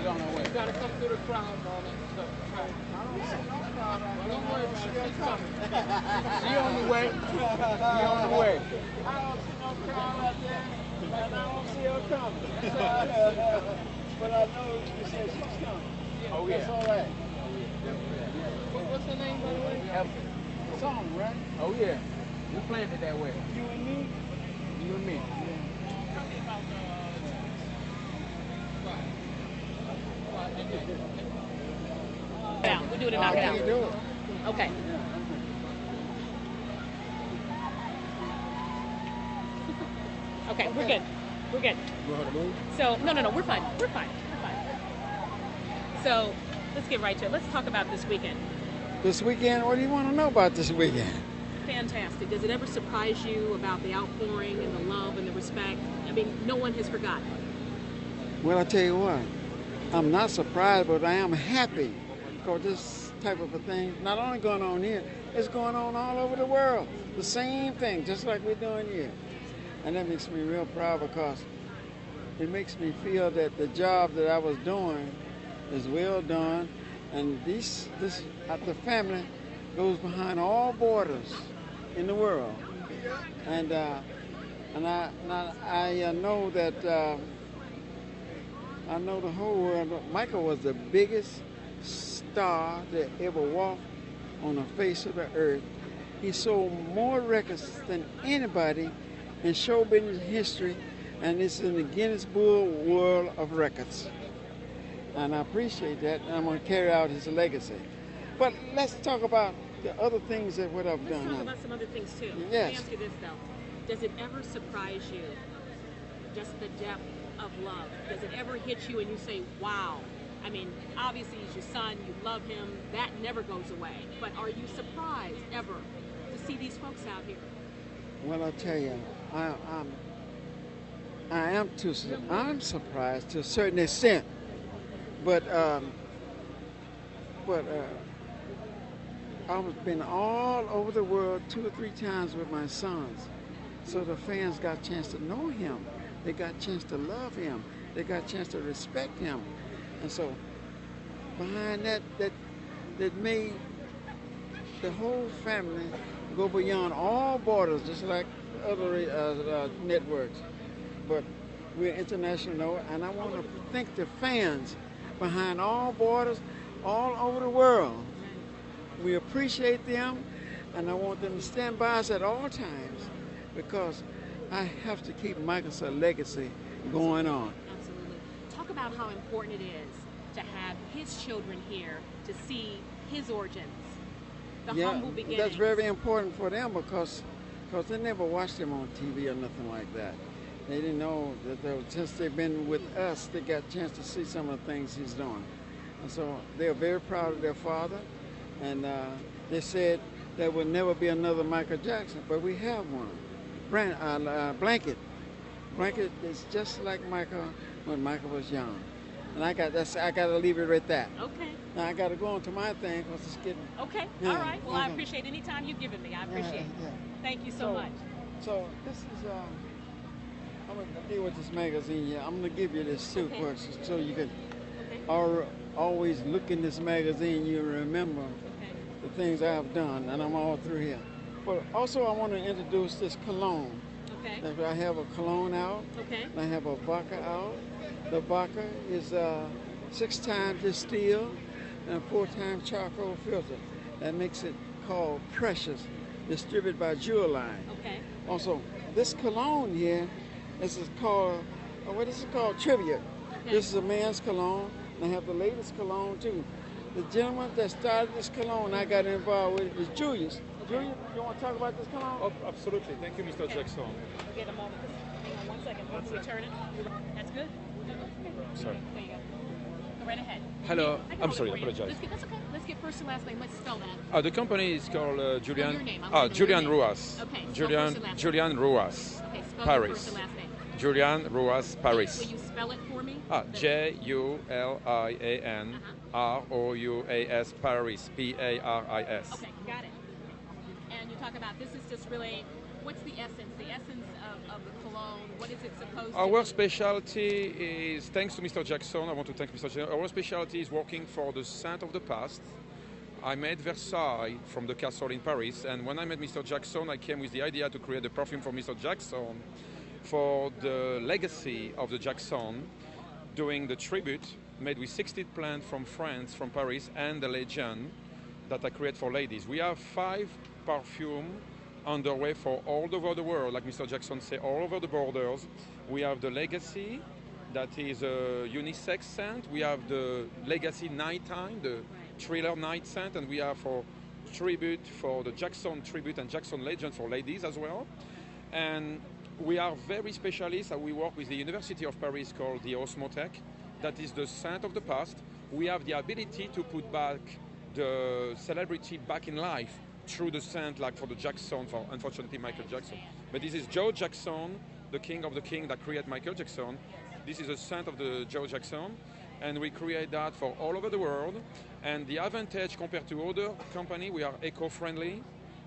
She's on her way. You gotta come through the crowd, darling. So, right. I don't see no crowd. Well, don't worry about it. She's coming. She on the way. She on the way. I don't see no crowd out there, and I don't see her coming. But I know you said she's coming. Oh, yeah. That's all right. What's her name, by the way? Song, right? Oh, yeah. We planned it that way. You and me? You and me. Tell me about Yeah, we do it and knock it How do you out. do it? Okay. Okay, we're good. We're good. You want to move? So, no, we're fine. We're fine. We're fine. So, let's get right to it. Let's talk about this weekend. This weekend? What do you want to know about this weekend? Fantastic. Does it ever surprise you about the outpouring and the love and the respect? I mean, no one has forgotten. Well, I tell you what, I'm not surprised, but I am happy because this type of a thing, not only going on here, it's going on all over the world. The same thing, just like we're doing here. And that makes me real proud because it makes me feel that the job that I was doing is well done. And the family goes behind all borders in the world. And I know that I know the whole world. Michael was the biggest star that ever walked on the face of the earth. He sold more records than anybody in show business history, and it's in the Guinness Book World of Records. And I appreciate that, and I'm going to carry out his legacy. But let's talk about the other things that what I've done. Let's talk about some other things too. Yes. Let me ask you this though. Does it ever surprise you, just the depth of love? Does it ever hit you and you say, wow? I mean, obviously he's your son, you love him, that never goes away. But are you surprised ever to see these folks out here? Well, I'll tell you, I'm surprised to a certain extent, but I've been all over the world 2 or 3 times with my sons, so the fans got a chance to know him, they got a chance to love him, they got a chance to respect him, and so behind that made the whole family go beyond all borders, just like other networks. But we're international, and I want to thank the fans behind all borders, all over the world. We appreciate them, and I want them to stand by us at all times because I have to keep Michael's legacy going on. Absolutely. Talk about how important it is to have his children here to see his origins, the humble beginnings. That's very important for them because they never watched him on TV or nothing like that. They didn't know that since they've been with us, they got a chance to see some of the things he's doing. And so they're very proud of their father. And they said there will never be another Michael Jackson, but we have one. Blanket. Blanket is just like Michael when Michael was young. And I got to leave it right there. Okay. Now I got to go on to my thing because it's getting. Okay. Yeah. All right. Well, I appreciate any time you've given me. I appreciate it. Yeah. Thank you so much. So this is I'm gonna deal with this magazine here. I'm gonna give you this too, Okay. so you can always look in this magazine. You remember the things I've done, and I'm all through here. But also, I want to introduce this cologne. Okay. I have a cologne out. Okay. And I have a vodka out. The vodka is 6 times distilled and 4 times charcoal filter. That makes it called Precious, distributed by Jewel Line. Okay. Also, this cologne here, this is called, what is it called? Tribute. Okay. This is a man's cologne, and I have the latest cologne too. The gentleman that started this cologne I got involved with is Julius. Okay. Julius, you want to talk about this cologne? Oh, absolutely. Thank you, Mr. Jackson. We'll get a moment. Hang on 1 second. Once we turn it. That's good. Sorry. There you go. Go right ahead. Hello. I can I'm hold it sorry, for I you. apologize. That's okay. Let's get first and last name. Let's spell that. The company is called Julian. your name. I want to know Julian your name. Ruas. Okay, spell Julian first and last name. Julian Ruas. Okay, spell your Paris. first and last name. Julian Ruas, Paris. Will you spell it for me? Julian Rouas, Paris, Paris. Okay, got it. And you talk about this is just really What's the essence? The essence of the cologne? What is it supposed to Our be? specialty is, thanks to Mr. Jackson, I want to thank Mr. Jackson. Our specialty is working for the scent of the past. I made Versailles from the castle in Paris, and when I met Mr. Jackson, I came with the idea to create a perfume for Mr. Jackson for the legacy of the Jackson, doing the tribute made with 60 plants from France, from Paris, and the legend that I create for ladies. We have 5 perfume underway for all over the world, like Mr. Jackson said, all over the borders. We have the legacy, that is a unisex scent. We have the legacy nighttime, the thriller night scent, and we have for tribute for the Jackson tribute and Jackson legend for ladies as well. And we are very specialists. We work with the University of Paris called the Osmotech. That is the scent of the past. We have the ability to put back the celebrity back in life through the scent, like for the Jackson, for unfortunately Michael Jackson. But this is Joe Jackson, the king of the king that created Michael Jackson. This is a scent of the Joe Jackson, and we create that for all over the world. And the advantage compared to other company, we are eco-friendly,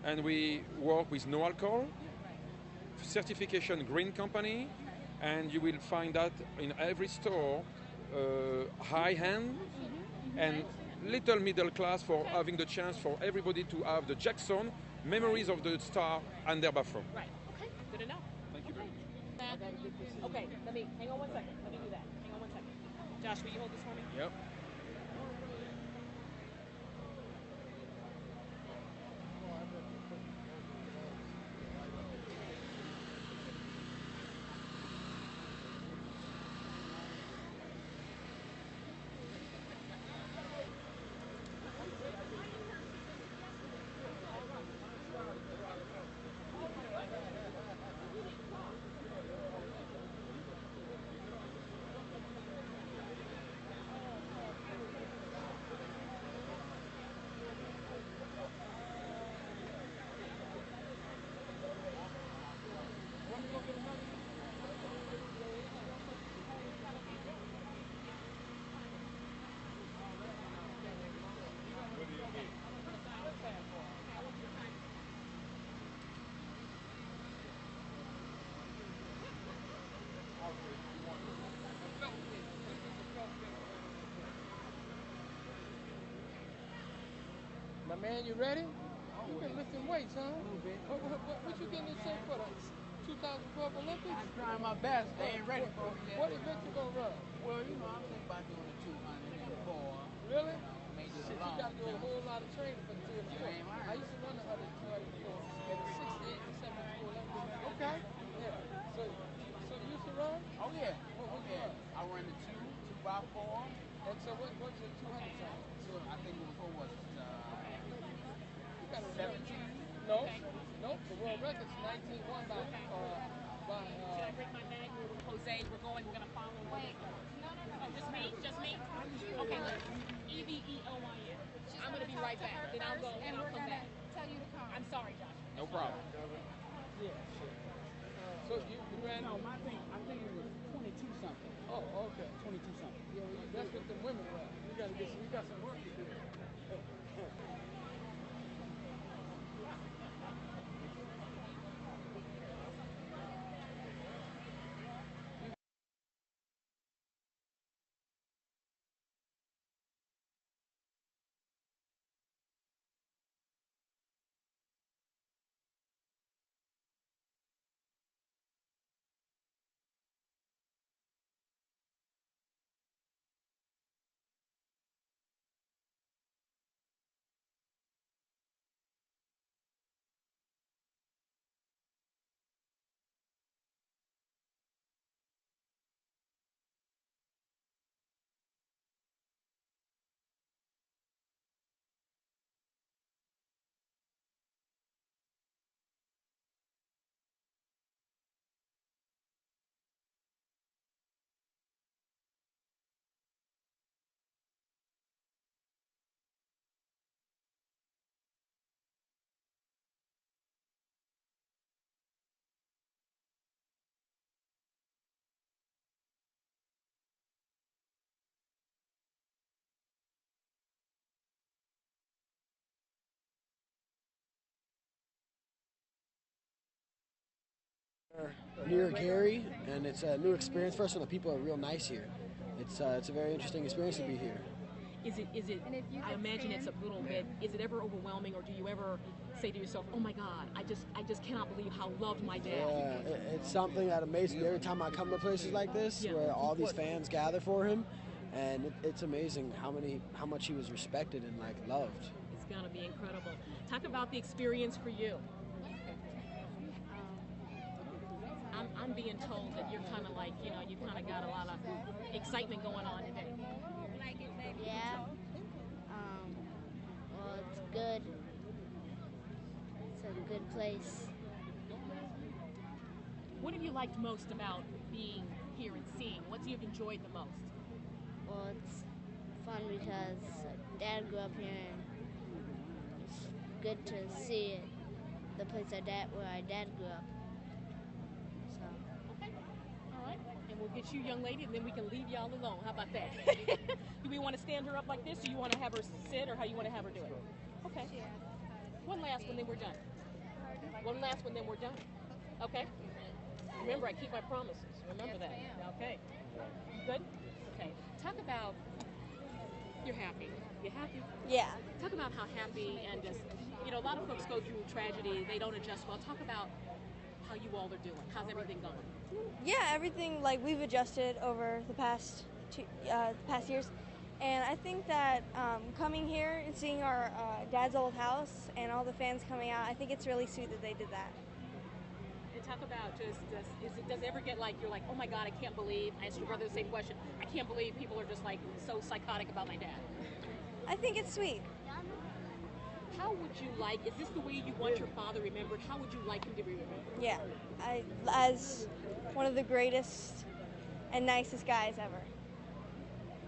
and we work with no alcohol, certification green company, and you will find that in every store, high end and little middle class, for having the chance for everybody to have the Jackson memories of the star and their bathroom. Right. Okay. Good enough. Thank you very much. Okay. Let me hang on one second. Let me do that. Hang on one second. Josh, will you hold this for me? Yep. My man, you ready? You've been lifting weights, huh? A little bit. What you getting in shape for the 2012 Olympics? I'm trying my best. They ain't ready for me yet. What event you gonna run? Well, you know, I'm thinking about doing the 204. Really? Maybe Shit, a you long gotta do a jump. whole lot of training for the 2 and You 4. ain't lying. I used to run the other 204 at the 68 and 72 Olympics. Okay. Yeah. So you used to run? Oh, yeah. What Oh, was you yeah. run? I run the 2x4. And so what's your 200 time? So I think before was You got a 17. No, no. The world record's 19-1 by Should I bring my bag? Jose, we're going. We're gonna follow. Wait. No. Oh, just me? Just me? Okay. EVEOYN. I'm gonna be right back. Then I'll go and I'll come back. Tell you to come. I'm sorry, Josh. No problem. Yeah. So you ran? No, I think it was 22 something. Oh, okay. 22 something. Yeah, well, that's what the women run. You got some work to do. near Gary, and it's a new experience for us. And the people are real nice here. It's a very interesting experience to be here. Is it, I imagine it's a little bit, is it ever overwhelming, or do you ever say to yourself, oh my God, I just cannot believe how loved my dad is? Yeah, it's something that amazes me every time I come to places like this, where all these fans gather for him, and it's amazing how much he was respected and like loved. It's gonna be incredible. Talk about the experience for you. I'm being told that you're kind of like, you kind of got a lot of excitement going on today. Yeah. Well, it's good. It's a good place. What have you liked most about being here and seeing? What you've enjoyed the most? Well, it's fun because Dad grew up here, and it's good to see it, the place where our dad grew up. So. Okay. All right. And we'll get you, young lady, and then we can leave y'all alone. How about that? Do we want to stand her up like this, or you want to have her sit, or how you want to have her do it? Okay. One last one, then we're done. One last one, then we're done. Okay? Remember, I keep my promises. Remember that. Okay. Good? Okay. Talk about, you're happy. You happy? Yeah. Talk about how happy and just, a lot of folks go through tragedy. They don't adjust well. Talk about how you all are doing. How's everything going? Yeah, everything, like, we've adjusted over the past years. And I think that coming here and seeing our dad's old house and all the fans coming out, I think it's really sweet that they did that. And talk about does it ever get like, you're like, oh my God, I can't believe, I asked your brother the same question, I can't believe people are just like so psychotic about my dad. I think it's sweet. How would you like, is this the way you want your father remembered? How would you like him to be remembered? Yeah, as one of the greatest and nicest guys ever.